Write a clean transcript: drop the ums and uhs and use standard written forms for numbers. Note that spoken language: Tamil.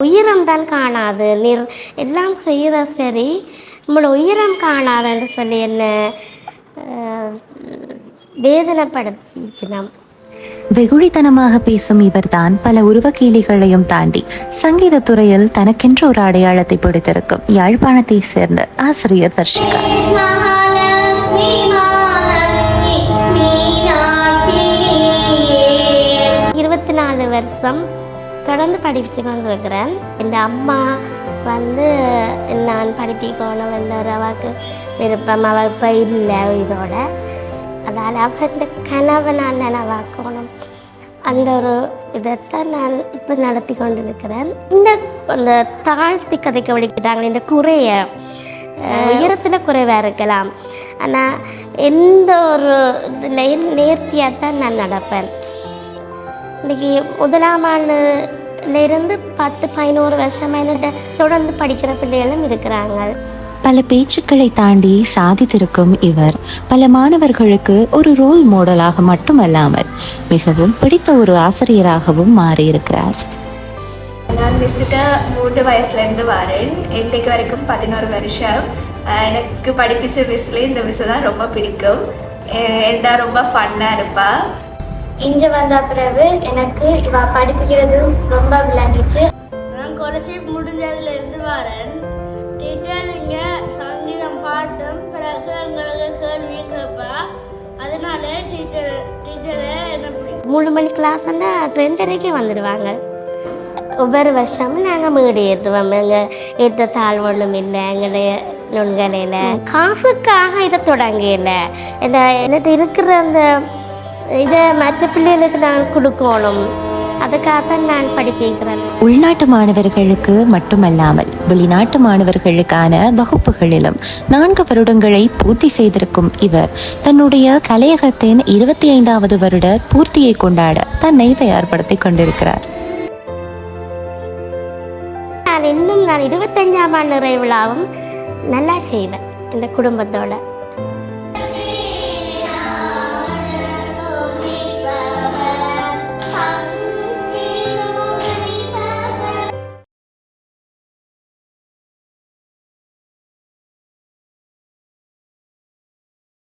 உயரம் தான் காணாது, நீர் எல்லாம் செய்த சரி, நம்மளோட உயரம் காணாது என்று சொல்லி என்ன வேதனைப்படுத்தினோம். வெகுளித்தனமாக பேசும் இவர்தான் பல உருவக்கேலிகளையும் தாண்டி சங்கீத துறையில் தனக்கென்ற ஒரு அடையாளத்தை பிடித்திருக்கும் யாழ்ப்பாணத்தை சேர்ந்த ஆசிரியர் தர்ஷிகா. 24 வருஷம் தொடர்ந்து படிச்சு கொண்டிருக்கிறேன். இந்த அம்மா நான் படிப்பிக்கணும் என்ற ஒரு அவாக்கு விருப்பம். அவள் இப்போ இல்லை உயிரோட. அதால் அவள் இந்த கனவை நான் நனவாக்கணும், அந்த ஒரு இதைத்தான் நான் இப்போ நடத்தி கொண்டிருக்கிறேன். இந்த தாழ்த்தி கதைக்க வலிக்கிட்டாங்க. இந்த குறைய உயரத்தில் குறைவாக இருக்கலாம், ஆனால் எந்த ஒரு இதில் நேர்த்தியாக தான் நான் நடப்பேன். இன்றைக்கி 1ஆம் ஆண்டுலேருந்து 10-11 வருஷமாக என்னட்ட தொடர்ந்து படிக்கிற பிள்ளைகளும் இருக்கிறாங்க. பல பேச்சுக்களை தாண்டி சாதித்திருக்கும் இவர் பல மாணவர்களுக்கு ஒரு ரோல் மாடலாக மட்டுமல்லாமல் மிகவும் பிடித்த ஒரு ஆசிரியராகவும் மாறியிருக்கிறார். நான் மிஸ்ஸிட்ட 3 வயசுலேருந்து வரேன். இன்றைக்கு வரைக்கும் 11 வருஷம். எனக்கு படிப்பிச்ச மிஸ்லேயே இந்த மிஸ்ஸை தான் ரொம்ப பிடிக்கும். ஏண்டா ரொம்ப ஃபன்னாக இருப்பா. இங்கே வந்த பிறகு எனக்கு இவ படிப்பிக்கிறது ரொம்ப விளையாண்டுச்சு. நான் காலேஜ் முடிஞ்சதுலேருந்து வரேன். டீச்சர் இங்கே சங்கீதம் பாட்டும் பிறகு எங்களுக்கு கேள்வியும் கேட்பா. அதனால டீச்சரை என்ன பிடிக்கும். 3 மணி கிளாஸ்ன்னா 2:30க்கு வந்துடுவாங்க. ஒவ்வொரு வருஷமும் நாங்கள் மீடு ஏற்றுவோம். எங்கள் ஏற்ற தாழ் ஒன்றும் இல்லை எங்களுடைய நுண்கலையில். காசுக்காக இதை தொடங்கல. என்னட்டு இருக்கிற அந்த இதை மற்ற பிள்ளைகளுக்கு நான் கொடுக்கணும், அதுக்காகத்தான் நான் படிப்பிக்கிறேன். உள்நாட்டு மாணவர்களுக்கு மட்டுமல்லாமல் வெளிநாட்டு மாணவர்களுக்கான வகுப்புகளிலும் 4 வருடங்களை பூர்த்தி செய்திருக்கும் இவர் தன்னுடைய கலையகத்தின் 25வது வருட பூர்த்தியை கொண்டாட தன்னை தயார்படுத்திக் கொண்டிருக்கிறார். நான் 25ஆம் ஆண்டு நிறைவு விழாவும் நல்லா செய்வேன் இந்த குடும்பத்தோட.